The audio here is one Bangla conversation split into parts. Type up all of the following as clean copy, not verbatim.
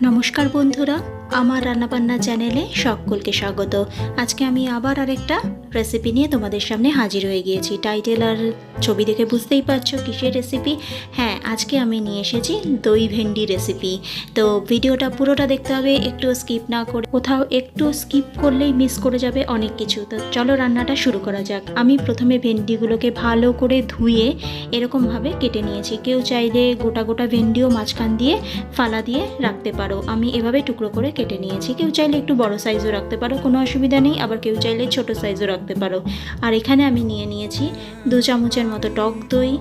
নমস্কার বন্ধুরা, আমার রান্নাবান্না চ্যানেলে সকলকে স্বাগত। আজকে আমি আবার আরেকটা রেসিপি নিয়ে তোমাদের সামনে হাজির হয়ে গিয়েছি। টাইটেল আর ছবি দেখে বুঝতেই পারছো কিসের রেসিপি। হ্যাঁ, আজকে আমি নিয়ে এসেছি দই ভেন্ডি রেসিপি। তো ভিডিওটা পুরোটা দেখতে হবে, একটু স্কিপ না করে। কোথাও একটু স্কিপ করলেই মিস করে যাবে অনেক কিছু। তো চলো রান্নাটা শুরু করা যাক। আমি প্রথমে ভেন্ডিগুলোকে ভালো করে ধুয়ে এরকমভাবে কেটে নিয়েছি। কেউ চাইলে গোটা গোটা ভেন্ডিও মাঝখান দিয়ে ফালা দিয়ে রাখতে পারো। আমি এভাবে টুকরো করে কেটে নিয়েছি। কেউ চাইলে একটু বড় সাইজও রাখতে পারো, কোনো অসুবিধা নেই। আবার কেউ চাইলে ছোট সাইজও রাখতে পারো। আর এখানে আমি নিয়ে নিয়েছি 2 চামচের মতো টক দই,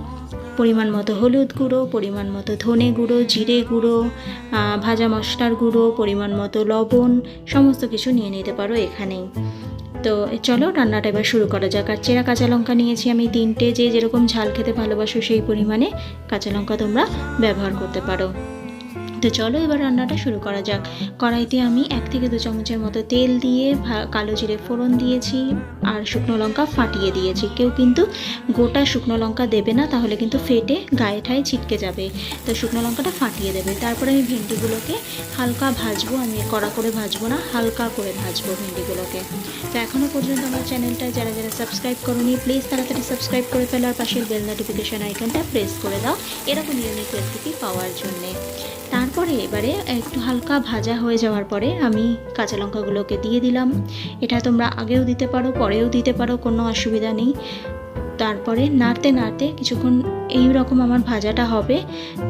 পরিমাণ মতো হলুদ গুঁড়ো, পরিমাণ মতো ধনে গুঁড়ো, জিরে গুঁড়ো, ভাজা মশলার গুঁড়ো, পরিমাণ মতো লবণ, সমস্ত কিছু নিয়ে নিতে পারো এখানেই। তো চলো রান্নাটা এবার শুরু করা যাক। আর চেরা কাঁচা লঙ্কা নিয়েছি আমি 3টে। যে যেরকম ঝাল খেতে ভালোবাসো সেই পরিমাণে কাঁচা লঙ্কা তোমরা ব্যবহার করতে পারো। তো চলো এবার রান্নাটা শুরু করা যাক। কড়াইতে আমি 1 থেকে 2 চামচের মতো তেল দিয়ে কালো জিরে ফোড়ন দিয়েছি আর শুকনো লঙ্কা ফাটিয়ে দিয়েছি। কেউ কিন্তু গোটা শুকনো লঙ্কা দেবে না, তাহলে কিন্তু ফেটে গায়ে ঠায়ে ছিটকে যাবে। তো শুকনো লঙ্কাটা ফাটিয়ে দেবে। তারপরে আমি ভেন্ডিগুলোকে হালকা ভাজবো। আমি কড়া করে ভাজবো না, হালকা করে ভাজবো ভেন্ডিগুলোকে। তো এখনও পর্যন্ত আমার চ্যানেলটা যারা যারা সাবস্ক্রাইব করোনি, প্লিজ তাড়াতাড়ি সাবস্ক্রাইব করে ফেলো আর পাশের বেল নোটিফিকেশান আইকনটা প্রেস করে দাও এরকম ইউনিক রেসিপি পাওয়ার জন্যে। তারপরে এবারে একটু হালকা ভাজা হয়ে যাওয়ার পরে আমি কাঁচা লঙ্কাগুলোকে দিয়ে দিলাম। এটা তোমরা আগেও দিতে পারো, পরেও দিতে পারো, কোনো অসুবিধা নেই। তারপরে নাড়তে নাড়তে কিছুক্ষণ এই রকম আমার ভাজাটা হবে।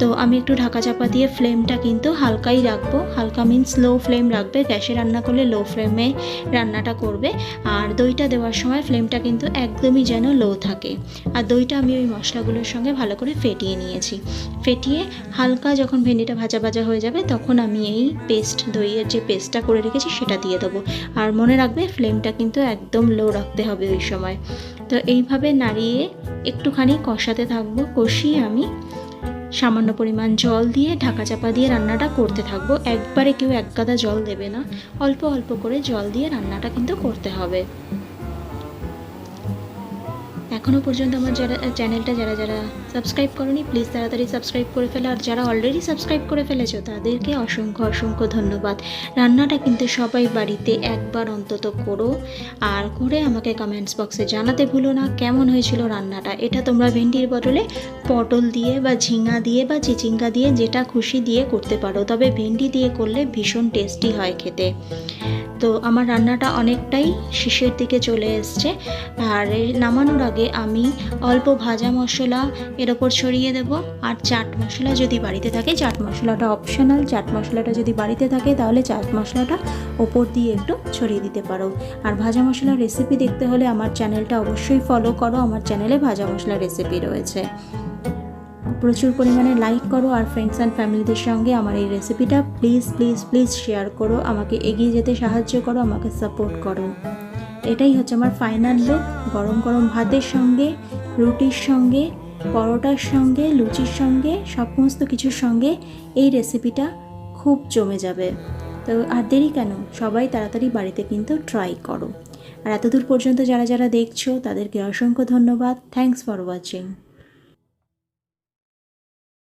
তো আমি একটু ঢাকা চাপা দিয়ে ফ্লেমটা কিন্তু হালকাই রাখবো। হালকা মিন্স লো ফ্লেম রাখবে। গ্যাসে রান্না করলে লো ফ্লেমে রান্নাটা করবে। আর দইটা দেওয়ার সময় ফ্লেমটা কিন্তু একদমই যেন লো থাকে। আর দইটা আমি ওই মশলাগুলোর সঙ্গে ভালো করে ফেটিয়ে নিয়েছি। ফেটিয়ে হালকা যখন ভেন্ডিটা ভাজা ভাজা হয়ে যাবে তখন আমি এই দইয়ের যে পেস্টটা করে রেখেছি সেটা দিয়ে দেবো। আর মনে রাখবে ফ্লেমটা কিন্তু একদম লো রাখতে হবে ওই সময়। তো এইভাবে নাড়িয়ে একটুখানি কষাতে থাকবো। কষিয়ে আমি সামান্য পরিমাণ জল দিয়ে ঢাকা চাপা দিয়ে রান্নাটা করতে থাকবো। একবারে কেউ এক গাদা জল দেবে না, অল্প অল্প করে জল দিয়ে রান্নাটা কিন্তু করতে হবে। এখনও পর্যন্ত আমার চ্যানেলটা যারা যারা সাবস্ক্রাইব করোনি, প্লিজ তাড়াতাড়ি সাবস্ক্রাইব করে ফেলো। আর যারা অলরেডি সাবস্ক্রাইব করে ফেলেছো তাদেরকে অসংখ্য অসংখ্য ধন্যবাদ। রান্নাটা কিন্তু সবাই বাড়িতে একবার অন্তত করো, আর করে আমাকে কমেন্টস বক্সে জানাতে ভুলো না কেমন হয়েছিল রান্নাটা। এটা তোমরা ভেন্ডির বদলে পটল দিয়ে বা ঝিঙা দিয়ে বা চিচিঙ্গা দিয়ে যেটা খুশি দিয়ে করতে পারো, তবে ভেন্ডি দিয়ে করলে ভীষণ টেস্টি হয় খেতে। তো আমার রান্নাটা অনেকটাই শেষের দিকে চলে এসছে। আর নামানোর আগে আমি অল্প ভাজা মশলা এর ওপর ছড়িয়ে দেব। আর চাট মশলা যদি বাড়িতে থাকে, চাট মশলাটা অপশনাল, চাট মশলাটা যদি বাড়িতে থাকে তাহলে চাট মশলাটা ওপর দিয়ে একটু ছড়িয়ে দিতে পারো। আর ভাজা মশলার রেসিপি দেখতে হলে আমার চ্যানেলটা অবশ্যই ফলো করো। আমার চ্যানেলে ভাজা মশলার রেসিপি রয়েছে। প্রচুর পরিমাণে লাইক করো আর ফ্রেন্ডস অ্যান্ড ফ্যামিলিদের সঙ্গে আমার এই রেসিপিটা প্লিজ প্লিজ প্লিজ শেয়ার করো। আমাকে এগিয়ে যেতে সাহায্য করো, আমাকে সাপোর্ট করো। এটাই হচ্ছে আমার ফাইনাল লুক। গরম গরম ভাতের সঙ্গে, রুটির সঙ্গে, পরোটার সঙ্গে, লুচির সঙ্গে, সমস্ত কিছুর সঙ্গে এই রেসিপিটা খুব জমে যাবে। তো আর দেরি কেন, সবাই তাড়াতাড়ি বাড়িতে কিন্তু ট্রাই করো। আর এতদূর পর্যন্ত যারা যারা দেখছো তাদেরকে অসংখ্য ধন্যবাদ। Thanks for watching.